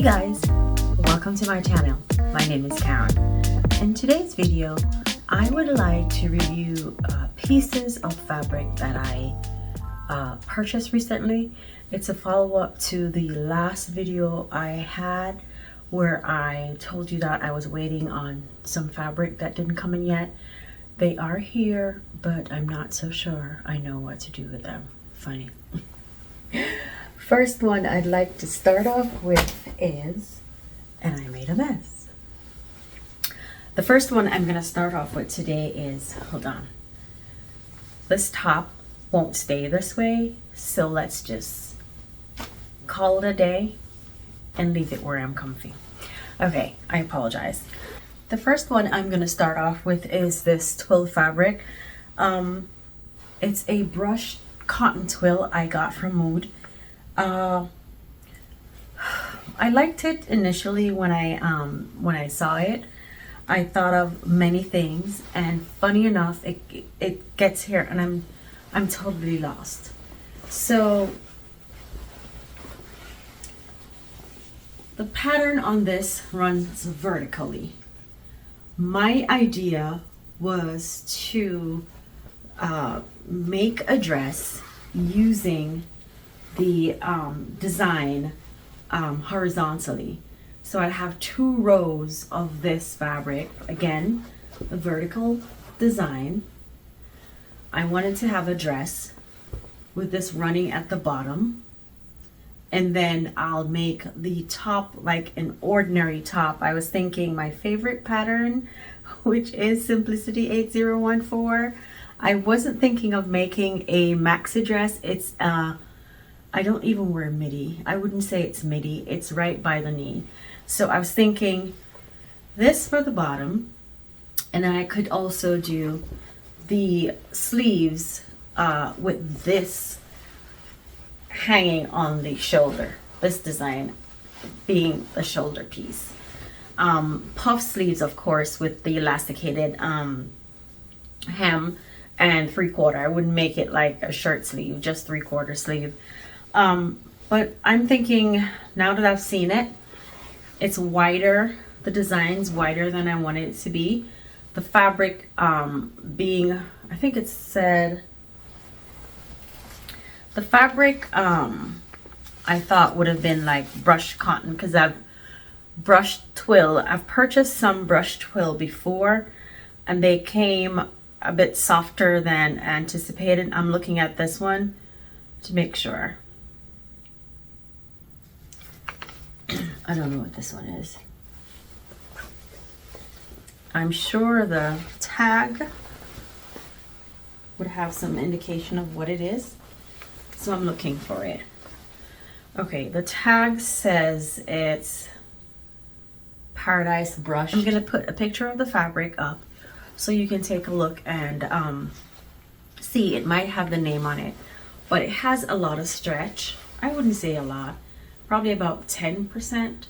guys, welcome to my channel. My name is Karen. In today's video, I would like to review pieces of fabric that I purchased recently. It's a follow-up to the last video I had where I told you that I was waiting on some fabric that didn't come in yet. They are here, but I'm not so sure I know what to do with them. Funny. First one I'd like to start off with is, and I made a mess. The first one I'm going to start off with today is, hold on. This top won't stay this way, so let's just call it a day and leave it where I'm comfy. Okay, I apologize. The first one I'm going to start off with is this twill fabric. It's a brushed cotton twill I got from Mood. I liked it initially when I saw it. I thought of many things, and funny enough, it gets here and I'm totally lost. So the pattern on this runs vertically. My idea was to make a dress using the design horizontally. So I have 2 rows of this fabric, again, a vertical design. I wanted to have a dress with this running at the bottom, and then I'll make the top like an ordinary top. I was thinking my favorite pattern, which is Simplicity 8014. I wasn't thinking of making a maxi dress. It's I don't even wear midi. I wouldn't say it's midi. It's right by the knee. So I was thinking this for the bottom, and then I could also do the sleeves with this hanging on the shoulder. This design being the shoulder piece. Puff sleeves, of course, with the elasticated hem and 3/4. I wouldn't make it like a shirt sleeve, just 3/4 sleeve. But I'm thinking, now that I've seen it, it's wider. The design's wider than I wanted it to be. The fabric being, I think it said, the fabric I thought would have been like brushed cotton, because I've brushed twill. I've purchased some brushed twill before, and they came a bit softer than anticipated. I'm looking at this one to make sure. I don't know what this one is. I'm sure the tag would have some indication of what it is, so I'm looking for it. Okay, the tag says it's Paradise Brush. I'm gonna put a picture of the fabric up so you can take a look and see. It might have the name on it, but it has a lot of stretch. I wouldn't say a lot, probably about 10%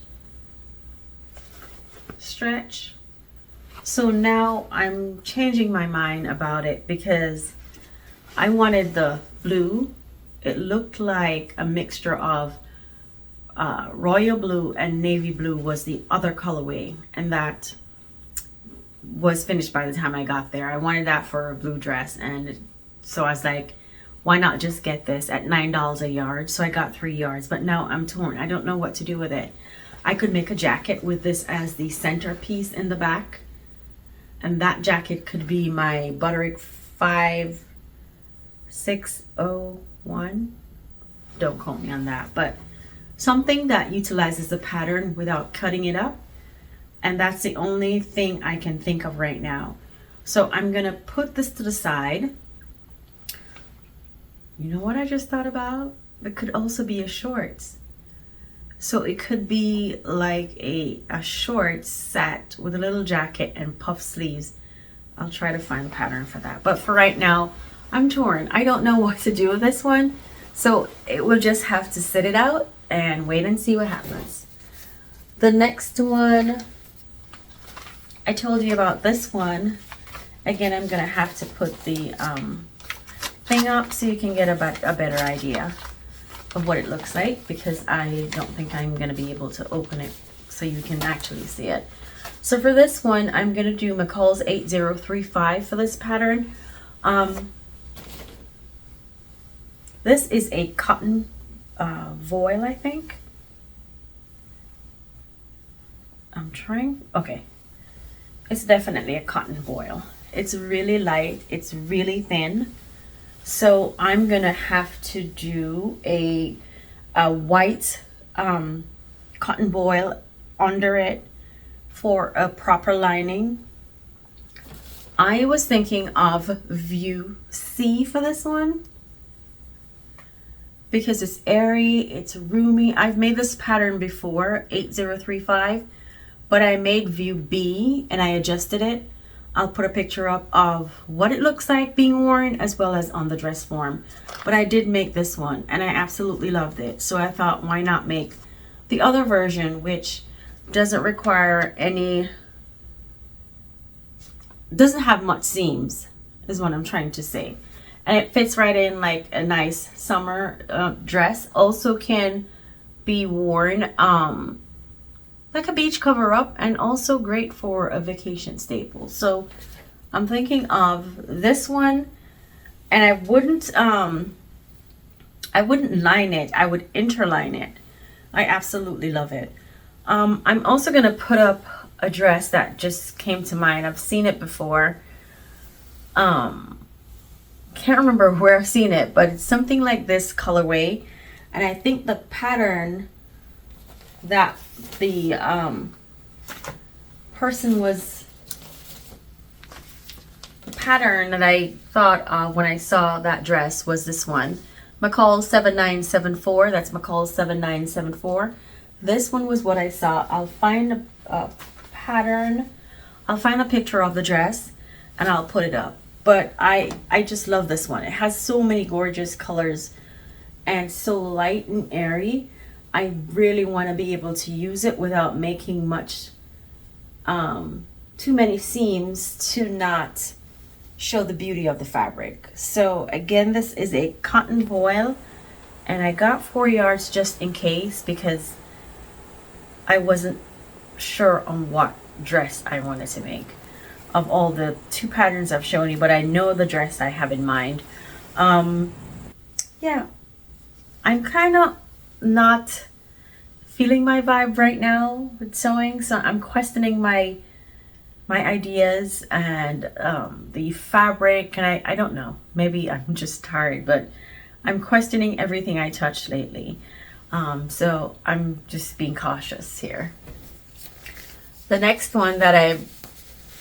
stretch. So now I'm changing my mind about it because I wanted the blue. It looked like a mixture of royal blue and navy blue was the other colorway, and that was finished by the time I got there. I wanted that for a blue dress, and so I was like, why not just get this at $9 a yard? So I got 3 yards, but now I'm torn. I don't know what to do with it. I could make a jacket with this as the centerpiece in the back, and that jacket could be my Butterick 5601. Don't quote me on that, but something that utilizes the pattern without cutting it up, and that's the only thing I can think of right now. So I'm gonna put this to the side. You know what I just thought about? It could also be a shorts. So it could be like a short set with a little jacket and puff sleeves. I'll try to find the pattern for that. But for right now, I'm torn. I don't know what to do with this one. So it will just have to sit it out and wait and see what happens. The next one, I told you about this one. Again, I'm gonna have to put the thing up so you can get a better idea. of what it looks like, because I don't think I'm going to be able to open it so you can actually see it. So for this one, I'm going to do McCall's 8035 for this pattern. This is a cotton voile, I think. Okay. It's definitely a cotton voile. It's really light, it's really thin. So I'm gonna have to do a white cotton voile under it for a proper lining. I was thinking of view C for this one, because it's airy, it's roomy. I've made this pattern before, 8035, but I made view B and I adjusted it. I'll put a picture up of what it looks like being worn, as well as on the dress form. But I did make this one and I absolutely loved it. So I thought, why not make the other version, which doesn't require any, doesn't have much seams, is what I'm trying to say. And it fits right in like a nice summer dress. Also can be worn like a beach cover up, and also great for a vacation staple. So I'm thinking of this one, and I wouldn't line it, I would interline it. I absolutely love it. I'm also gonna put up a dress that just came to mind. I've seen it before. Can't remember where I've seen it, but it's something like this colorway, and I think the pattern that the person was, the pattern that I thought of when I saw that dress was this one, McCall 7974. That's McCall 7974. This one was what I saw. I'll find a pattern, I'll find a picture of the dress and I'll put it up. But I just love this one. It has so many gorgeous colors and so light and airy. I really want to be able to use it without making much, too many seams to not show the beauty of the fabric. So again, this is a cotton voile, and I got 4 yards just in case, because I wasn't sure on what dress I wanted to make of all the 2 patterns I've shown you, but I know the dress I have in mind. Yeah, I'm kind of not feeling my vibe right now with sewing, so I'm questioning my ideas and the fabric, and I don't know, maybe I'm just tired, but I'm questioning everything I touched lately. So I'm just being cautious here. The next one that I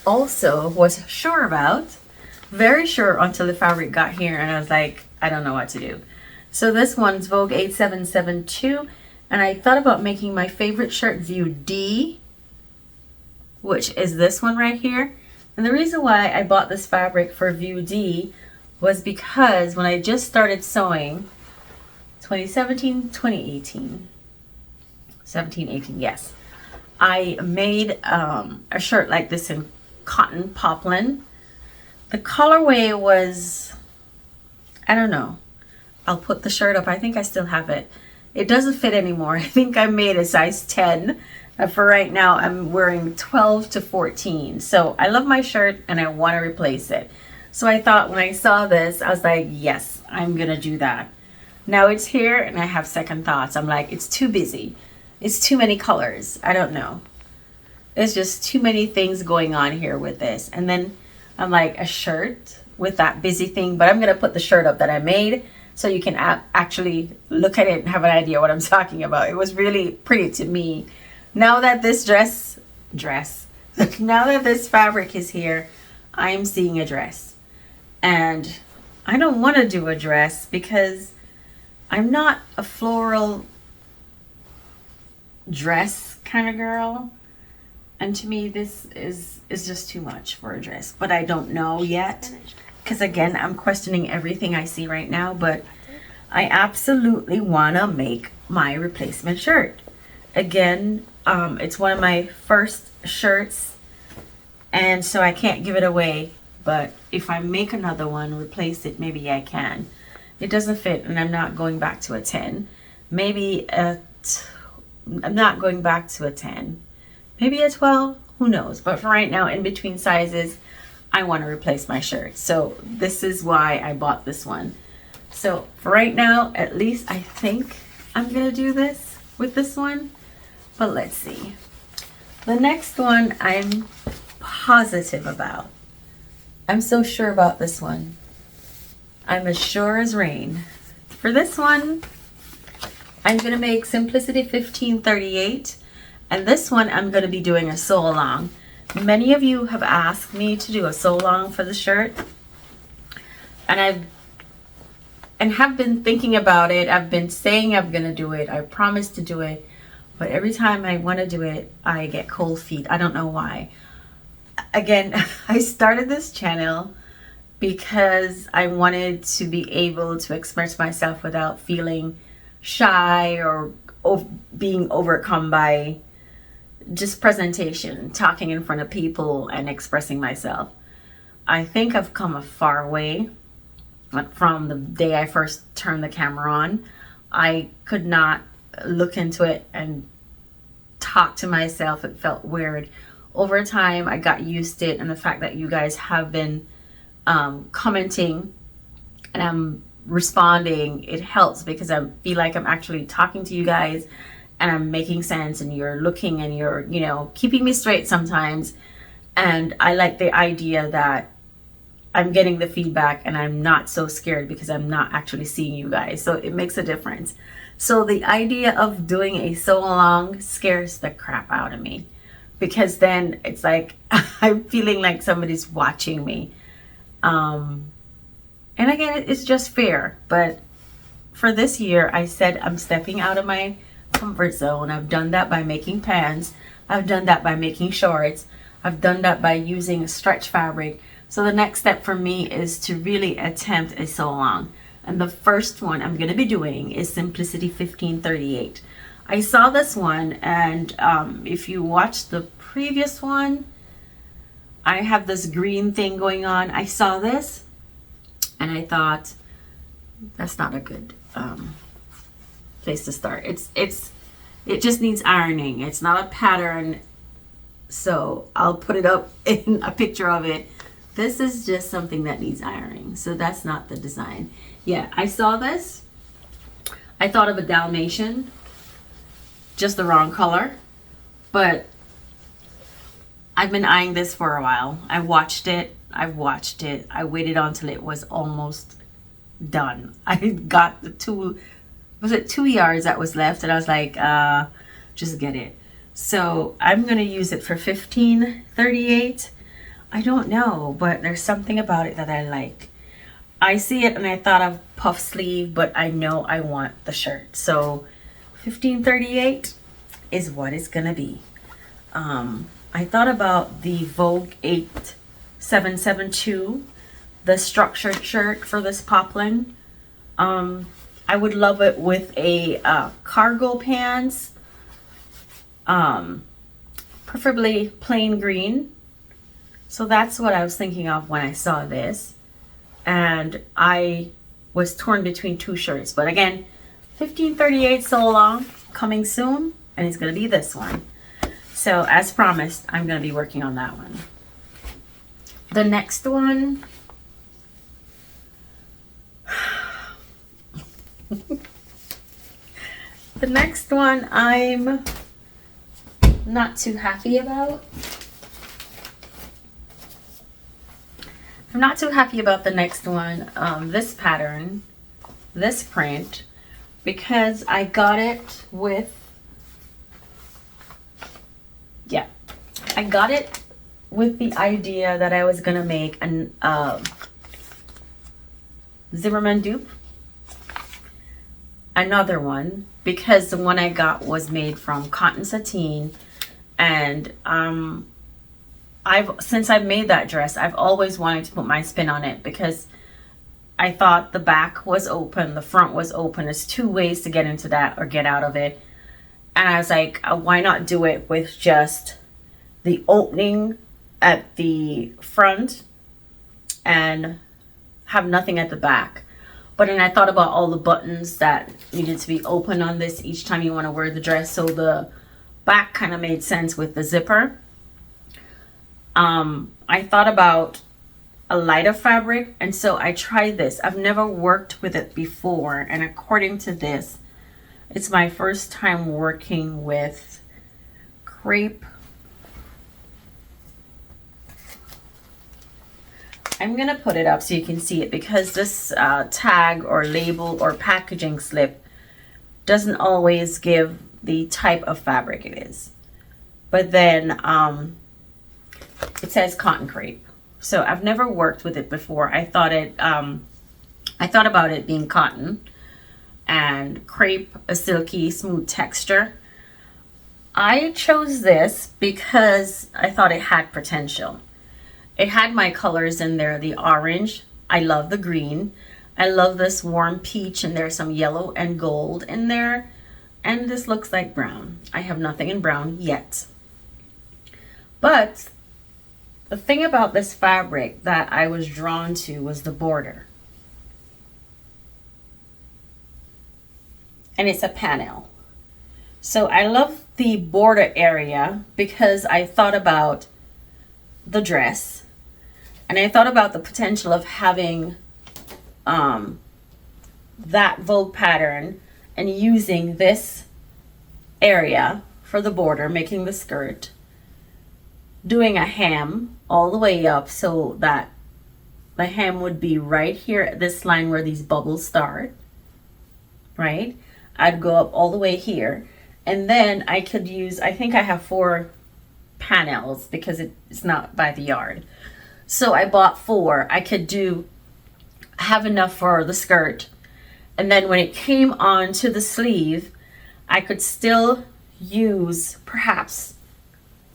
also was sure about, very sure until the fabric got here, and I was like, I don't know what to do. So this one's Vogue 8772, and I thought about making my favorite shirt view D, which is this one right here. And the reason why I bought this fabric for view D was because when I just started sewing, 2017, 2018, 17, 18, yes, I made a shirt like this in cotton poplin. The colorway was, I don't know, I'll put the shirt up. I think I still have it. It doesn't fit anymore. I think I made a size 10. For right now, I'm wearing 12 to 14. So I love my shirt and I want to replace it. So I thought when I saw this, I was like, yes, I'm going to do that. Now it's here and I have second thoughts. I'm like, it's too busy. It's too many colors. I don't know. There's just too many things going on here with this. And then I'm like, a shirt with that busy thing. But I'm going to put the shirt up that I made, so you can actually look at it and have an idea what I'm talking about. It was really pretty to me. Now that this now that this fabric is here, I'm seeing a dress. And I don't want to do a dress because I'm not a floral dress kind of girl. And to me, this is just too much for a dress. But I don't know yet, because again, I'm questioning everything I see right now. But I absolutely want to make my replacement shirt. Again, it's one of my first shirts, and so I can't give it away. But if I make another one, replace it, maybe I can. It doesn't fit, and I'm not going back to a 10. maybe I'm not going back to a 10, maybe a 12, who knows. But for right now, in between sizes, I want to replace my shirt. So this is why I bought this one. So for right now, at least I think I'm going to do this with this one. But let's see. The next one I'm positive about. I'm so sure about this one. I'm as sure as rain. For this one, I'm going to make Simplicity 1538. And this one, I'm going to be doing a sew along. Many of you have asked me to do a sew along for the shirt. And have been thinking about it. I've been saying I'm going to do it. I promised to do it. But every time I want to do it, I get cold feet. I don't know why. Again, I started this channel because I wanted to be able to express myself without feeling shy or being overcome by just presentation, talking in front of people and expressing myself. I think I've come a far way from the day I first turned the camera on. I could not look into it and talk to myself. It felt weird. Over time, I got used to it, and the fact that you guys have been commenting and I'm responding, it helps because I feel like I'm actually talking to you guys and I'm making sense, and you're looking and you're, you know, keeping me straight sometimes. And I like the idea that I'm getting the feedback and I'm not so scared because I'm not actually seeing you guys. So it makes a difference. So the idea of doing a sew along scares the crap out of me, because then it's like I'm feeling like somebody's watching me. And again, it's just fair. But for this year, I said I'm stepping out of my comfort zone. I've done that by making pants. I've done that by making shorts. I've done that by using a stretch fabric. So the next step for me is to really attempt a sew along. And the first one I'm going to be doing is Simplicity 1538. I saw this one, and if you watched the previous one, I have this green thing going on. I saw this and I thought, that's not a good place to start. It just needs ironing. It's not a pattern. So I'll put it up in a picture of it. This is just something that needs ironing. So that's not the design. Yeah, I saw this. I thought of a Dalmatian, just the wrong color. But I've been eyeing this for a while. I've watched it. I waited until it was almost done. I got the 2 yards that was left, and I was like, just get it. So I'm going to use it for 1538. I don't know, but there's something about it that I like. I see it and I thought of puff sleeve, but I know I want the shirt. So 1538 is what it's going to be. I thought about the Vogue 8772, the structured shirt for this poplin. I would love it with a cargo pants, preferably plain green. So that's what I was thinking of when I saw this. And I was torn between 2 shirts. But again, 1538 so long, coming soon. And it's going to be this one. So as promised, I'm going to be working on that one. The next one. The next one I'm not too happy about. I'm not too happy about the next one, this pattern, this print, because I got it with, I got it with the idea that I was going to make an Zimmerman dupe, another one, because the one I got was made from cotton sateen, and since I've made that dress, I've always wanted to put my spin on it, because I thought the back was open, the front was open. There's 2 ways to get into that or get out of it. And I was like, why not do it with just the opening at the front and have nothing at the back? But then I thought about all the buttons that needed to be open on this each time you want to wear the dress, so the back kind of made sense with the zipper. I thought about a lighter fabric, and so I tried this. I've never worked with it before, and according to this, it's my first time working with crepe. I'm gonna put it up so you can see it, because this tag or label or packaging slip doesn't always give the type of fabric it is. But then it says cotton crepe. So I've never worked with it before. I thought about it being cotton and crepe, a silky smooth texture. I chose this because I thought it had potential. It had my colors in there, the orange. I love the green. I love this warm peach, and there's some yellow and gold in there. And this looks like brown. I have nothing in brown yet. But the thing about this fabric that I was drawn to was the border. And it's a panel. So I love the border area because I thought about the dress, and I thought about the potential of having that Vogue pattern and using this area for the border, making the skirt, doing a hem all the way up so that the hem would be right here at this line where these bubbles start, right? I'd go up all the way here, and then I could use, I think I have 4 panels because it's not by the yard. So I bought 4. I could have enough for the skirt. And then when it came on to the sleeve, I could still use perhaps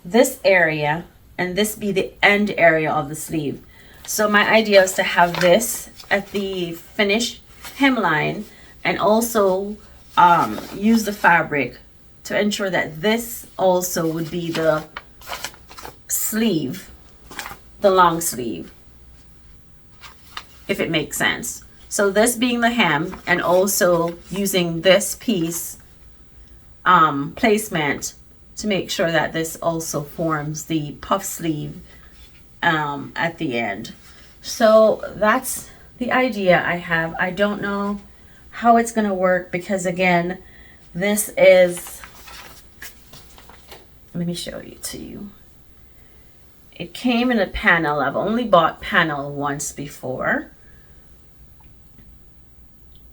this area and this be the end area of the sleeve. So my idea is to have this at the finished hemline, and also use the fabric to ensure that this also would be the sleeve, the long sleeve, if it makes sense. So this being the hem, and also using this piece placement to make sure that this also forms the puff sleeve at the end. So that's the idea I have. I don't know how it's gonna work because, again, this is, let me show it to you. It came in a panel. I've only bought panel once before,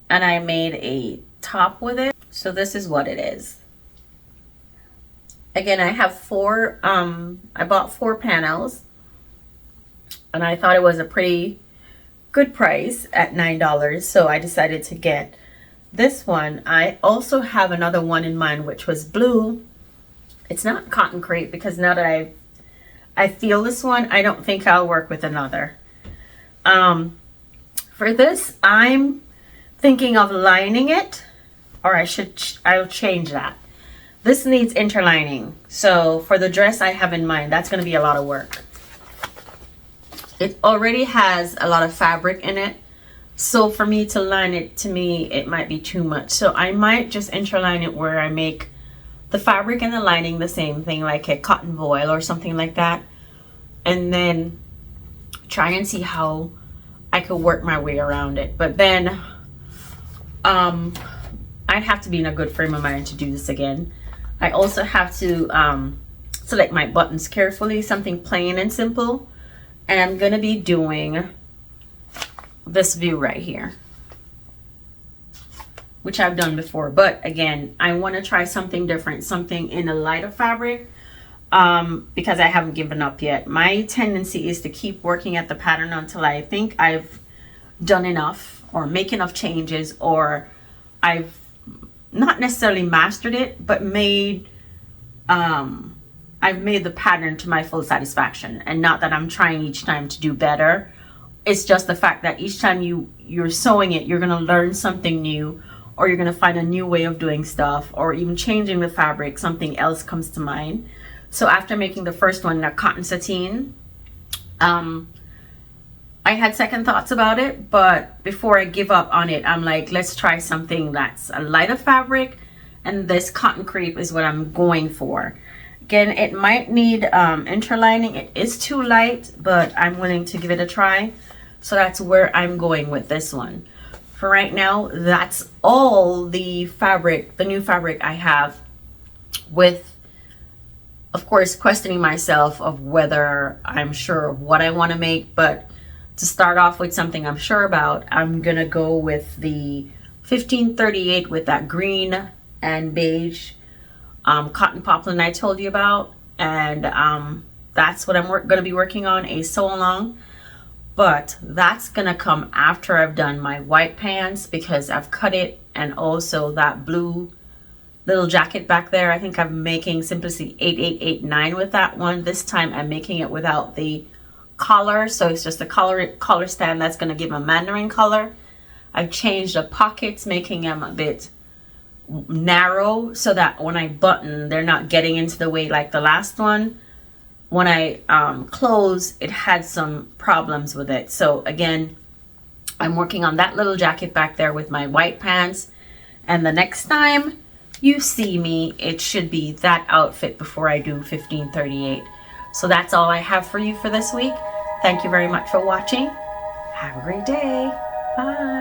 and I made a top with it. So this is what it is. Again, I have 4, I bought 4 panels, and I thought it was a pretty good price at $9, so I decided to get this one. I also have another one in mind, which was blue. It's not cotton crepe, because now that I feel this one, I don't think I'll work with another. For this, I'm thinking of lining it, or I'll change that. This needs interlining. So for the dress I have in mind, that's going to be a lot of work. It already has a lot of fabric in it. So for me to line it, to me, it might be too much. So I might just interline it where I make the fabric and the lining the same thing, like a cotton voile or something like that. And then try and see how I could work my way around it. But then I'd have to be in a good frame of mind to do this again. I also have to select my buttons carefully, something plain and simple. And I'm gonna be doing this view right here, which I've done before. But again, I wanna try something different, something in a lighter fabric, because I haven't given up yet. My tendency is to keep working at the pattern until I think I've done enough or make enough changes, or I've not necessarily mastered it, but I've made the pattern to my full satisfaction. And not that I'm trying each time to do better. It's just the fact that each time you're sewing it, you're gonna learn something new, or you're gonna find a new way of doing stuff, or even changing the fabric, something else comes to mind. So after making the first one, a cotton sateen, I had second thoughts about it, but before I give up on it, I'm like, let's try something that's a lighter fabric, and this cotton crepe is what I'm going for. Again, it might need interlining. It is too light, but I'm willing to give it a try. So that's where I'm going with this one. For right now, that's all the fabric, the new fabric I have, with, of course, questioning myself of whether I'm sure of what I want to make. But to start off with something I'm sure about, I'm going to go with the 1538 with that green and beige cotton poplin I told you about. And that's what I'm going to be working on, a sew along. But that's going to come after I've done my white pants, because I've cut it, and also that blue little jacket back there. I think I'm making Simplicity 8889 with that one. This time I'm making it without the collar, so it's just a collar stand that's going to give a mandarin color. I've changed the pockets, making them a bit narrow so that when I button, they're not getting into the way like the last one. When I close, it had some problems with it. So again, I'm working on that little jacket back there with my white pants, and the next time you see me, it should be that outfit before I do 1538. So that's all I have for you for this week. Thank you very much for watching. Have a great day. Bye.